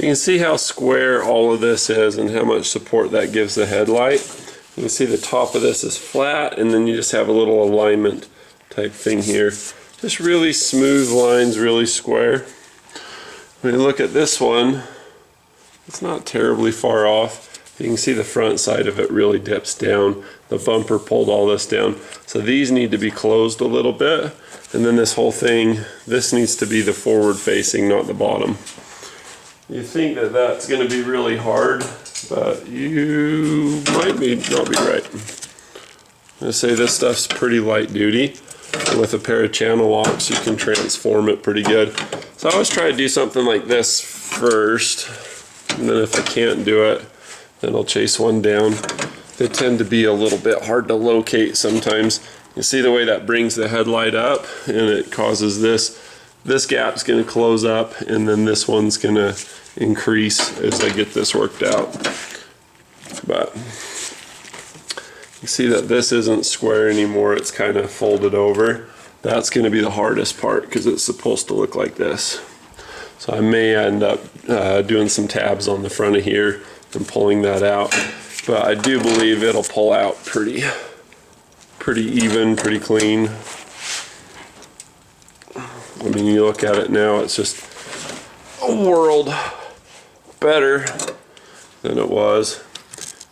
You can see how square all of this is and how much support that gives the headlight. You can see the top of this is flat, and then you just have a little alignment type thing here. Just really smooth lines, really square. When you look at this one, it's not terribly far off. You can see the front side of it really dips down. The bumper pulled all this down. So these need to be closed a little bit. And then this whole thing, this needs to be the forward facing, not the bottom. You think that that's going to be really hard, but you might not be right. I'm going to say this stuff's pretty light duty. And with a pair of channel locks, you can transform it pretty good. So I always try to do something like this first. And then if I can't do it, then I'll chase one down. They tend to be a little bit hard to locate sometimes. You see the way that brings the headlight up, and it causes this gap's going to close up, and then this one's going to increase as I get this worked out. But you see that this isn't square anymore, it's kind of folded over. That's going to be the hardest part because it's supposed to look like this. So I may end up doing some tabs on the front of here and pulling that out. But I do believe it'll pull out pretty even, pretty clean. I mean, you look at it now, it's just a world better than it was.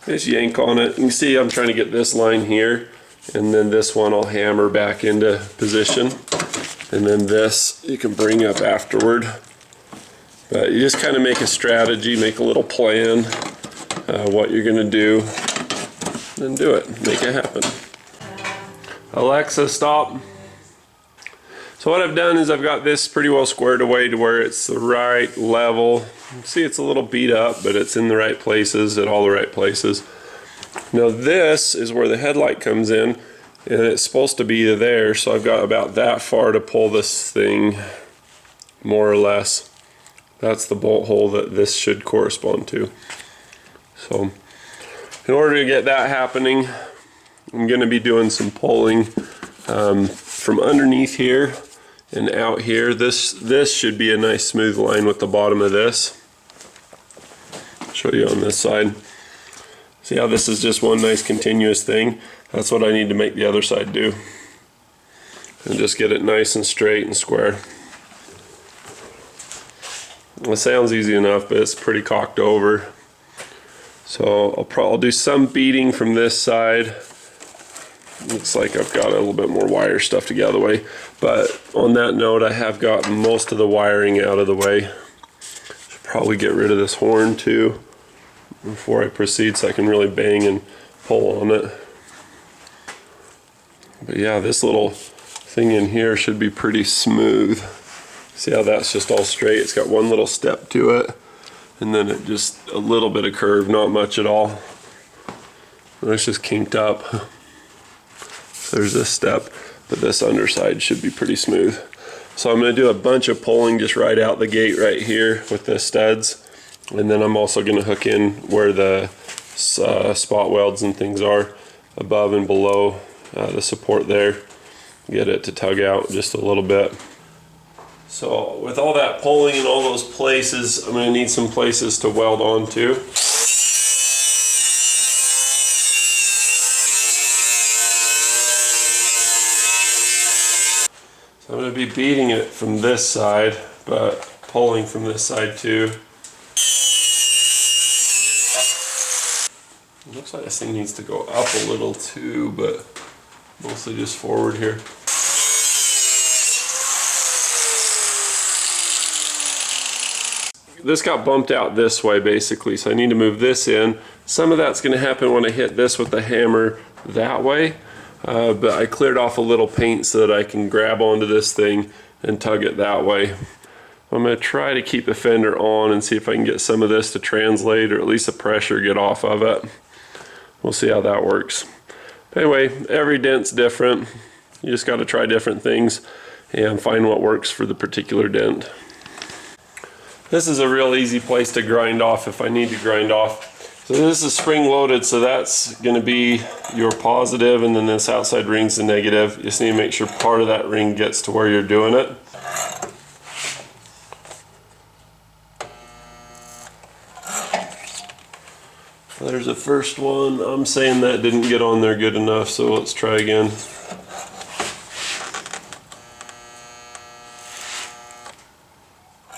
Just yank on it. You can see I'm trying to get this line here, and then this one I'll hammer back into position, and then this you can bring up afterward. But you just kind of make a strategy, make a little plan, what you're going to do, and do it. Make it happen. Alexa, stop. So what I've done is I've got this pretty well squared away to where it's the right level. See, it's a little beat up, but it's in the right places, at all the right places. Now this is where the headlight comes in, and it's supposed to be there, so I've got about that far to pull this thing, more or less. That's the bolt hole that this should correspond to. So in order to get that happening, I'm going to be doing some pulling from underneath here and out here. This should be a nice smooth line with the bottom of this. I'll show you on this side. See how this is just one nice continuous thing? That's what I need to make the other side do. And just get it nice and straight and square. It sounds easy enough, but it's pretty cocked over. So I'll do some beating from this side. Looks like I've got a little bit more wire stuff to get out of the way. But on that note, I have got most of the wiring out of the way. Should probably get rid of this horn too before I proceed, so I can really bang and pull on it. But yeah, this little thing in here should be pretty smooth. See how that's just all straight? It's got one little step to it, and then it just a little bit of curve, not much at all. And it's just kinked up. So there's this step, but this underside should be pretty smooth. So I'm going to do a bunch of pulling just right out the gate right here with the studs, and then I'm also going to hook in where the spot welds and things are above and below the support there. Get it to tug out just a little bit. So with all that pulling in all those places, I'm going to need some places to weld onto. So I'm going to be beating it from this side, but pulling from this side too. It looks like this thing needs to go up a little too, but mostly just forward here. This got bumped out this way basically, so I need to move this in. Some of that's going to happen when I hit this with the hammer that way, but I cleared off a little paint so that I can grab onto this thing and tug it that way. I'm going to try to keep the fender on and see if I can get some of this to translate, or at least the pressure get off of it. We'll see how that works. But anyway, every dent's different. You just got to try different things and find what works for the particular dent. This is a real easy place to grind off if I need to grind off. So this is spring loaded, so that's going to be your positive, and then this outside ring's the negative. You just need to make sure part of that ring gets to where you're doing it. There's the first one. I'm saying that didn't get on there good enough, so let's try again.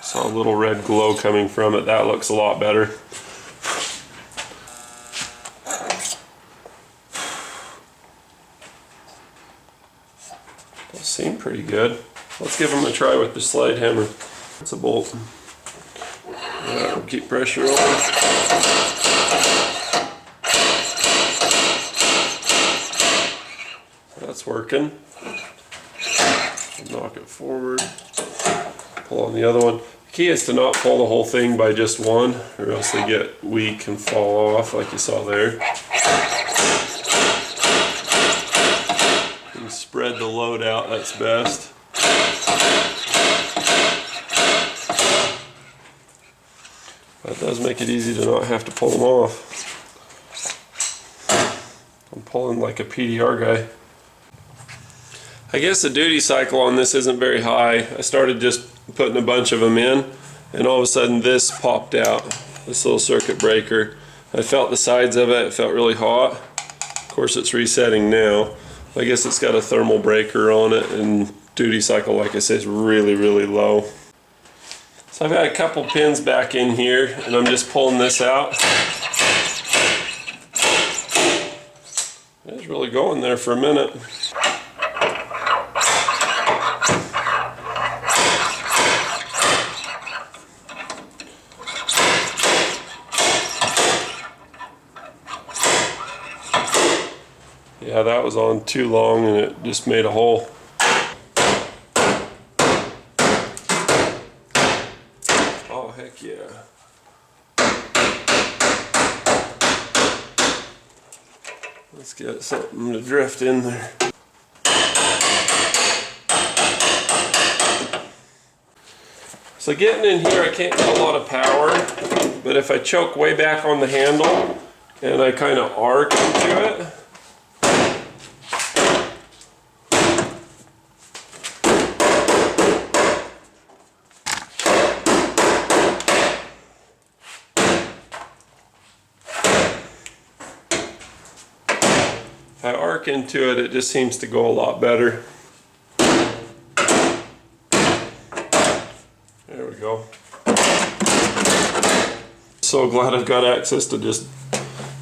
Saw a little red glow coming from it. That looks a lot better. Those seem pretty good. Let's give them a try with the slide hammer. It's a bolt. Alright, we'll keep pressure on. That's working. Knock it forward. Pull on the other one. The key is to not pull the whole thing by just one, or else they get weak and fall off like you saw there. And spread the load out, that's best. That does make it easy to not have to pull them off. I'm pulling like a PDR guy. I guess the duty cycle on this isn't very high. I started just putting a bunch of them in, and all of a sudden this popped out, this little circuit breaker. I felt the sides of it, it felt really hot. Of course it's resetting now. I guess it's got a thermal breaker on it, and duty cycle, like I said, is really, really low. So I've got a couple pins back in here, and I'm just pulling this out. It's really going there for a minute. Yeah, that was on too long and it just made a hole. Oh, heck yeah. Let's get something to drift in there. So getting in here, I can't get a lot of power, but if I choke way back on the handle and I kind of arc into it, if I arc into it, it just seems to go a lot better. There we go. So glad I've got access to just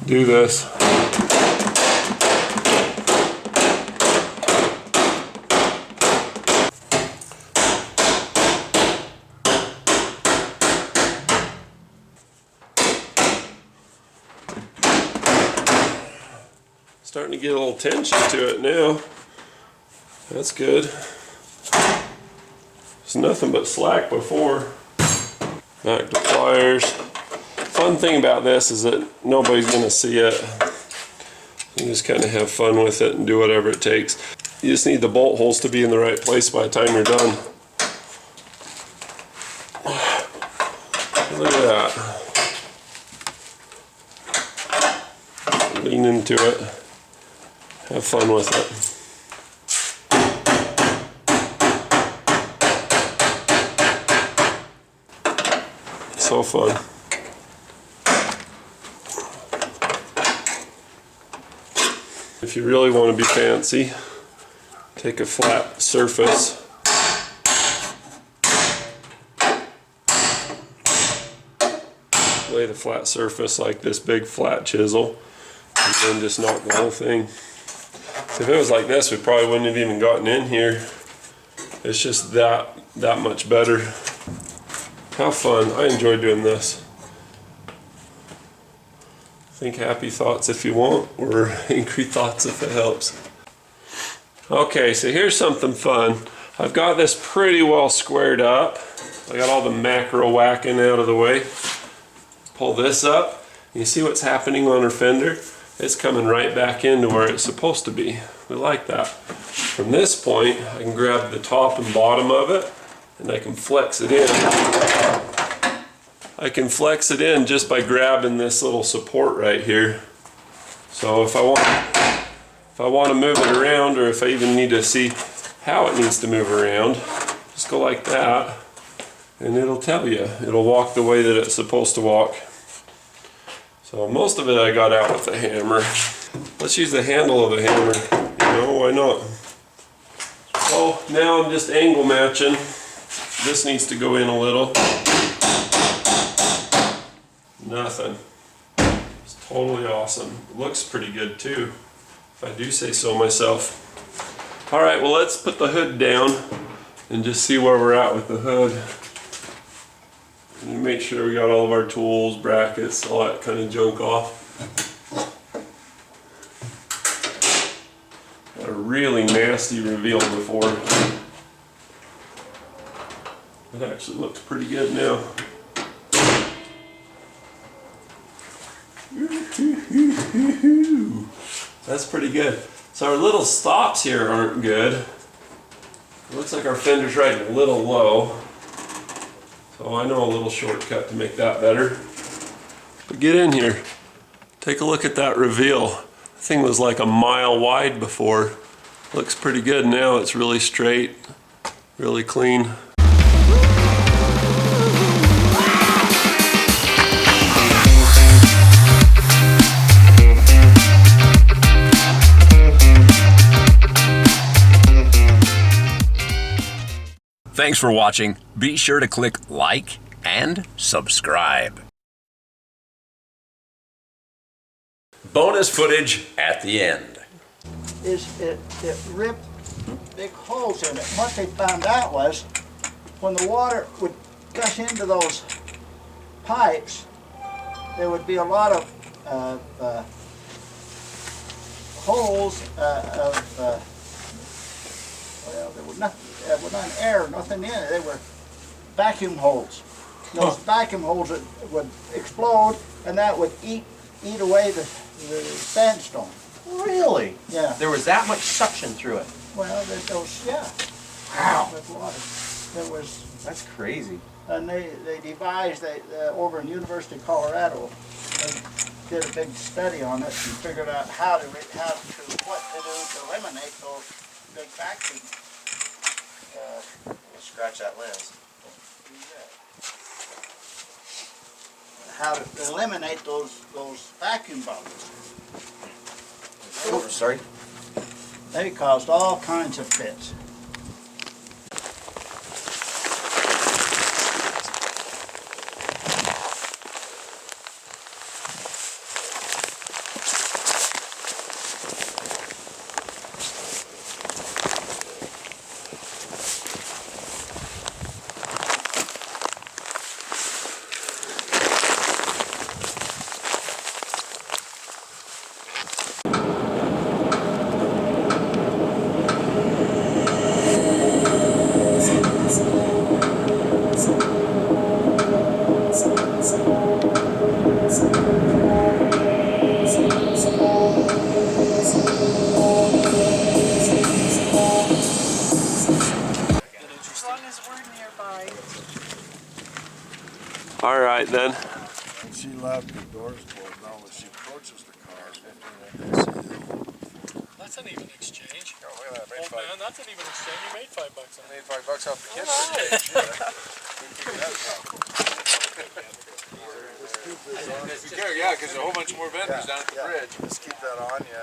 do this. Starting to get a little tension to it now. That's good. It's nothing but slack before. Back to pliers. Fun thing about this is that nobody's going to see it. You just kind of have fun with it and do whatever it takes. You just need the bolt holes to be in the right place by the time you're done. Look at that. Lean into it. Have fun with it. So fun. If you really want to be fancy, take a flat surface, lay the flat surface like this big flat chisel, and then just knock the whole thing. So if it was like this, we probably wouldn't have even gotten in here. It's just that much better. How fun. I enjoy doing this. Think happy thoughts if you want, or angry thoughts if it helps. Okay, so here's something fun. I've got this pretty well squared up. I got all the macro whacking out of the way. Pull this up. You see what's happening on our fender? It's coming right back into where it's supposed to be. We like that. From this point, I can grab the top and bottom of it, and I can flex it in. I can flex it in just by grabbing this little support right here. So if I want to move it around, or if I even need to see how it needs to move around, just go like that, and it'll tell you. It'll walk the way that it's supposed to walk. So most of it I got out with the hammer. Let's use the handle of the hammer. You know, why not? So now I'm just angle matching. This needs to go in a little. Nothing. It's totally awesome. It looks pretty good too, if I do say so myself. All right, well, let's put the hood down and just see where we're at with the hood. And make sure we got all of our tools, brackets, all that kind of junk off. Got a really nasty reveal before. It actually looks pretty good now. That's pretty good. So our little stops here aren't good. It looks like our fender's riding a little low. So I know a little shortcut to make that better. But get in here. Take a look at that reveal. The thing was like a mile wide before. Looks pretty good now. It's really straight, really clean. Thanks for watching. Be sure to click like and subscribe. Bonus footage at the end. It ripped big holes in it. What they found out was when the water would gush into those pipes, there would be a lot of holes well, there was not air, nothing in it. They were vacuum holes. Those vacuum holes that would explode, and that would eat away the sandstone. Really? Yeah. There was that much suction through it. Well, those, yeah. Wow. With water. There was, That's crazy. and they devised, over in University of Colorado, they did a big study on it and figured out what to do to eliminate those big vacuum. We'll scratch that lens. How to eliminate those vacuum bubbles. Oh, sorry. They caused all kinds of fits. All right then. She left the doors closed. Now when she approaches the car, That's an even exchange. oh, look at that, Old man, that's an even exchange. You made $5 on it. I made $5 off the kids. Yeah, because a whole bunch more vendors down at the bridge. Just keep that on you.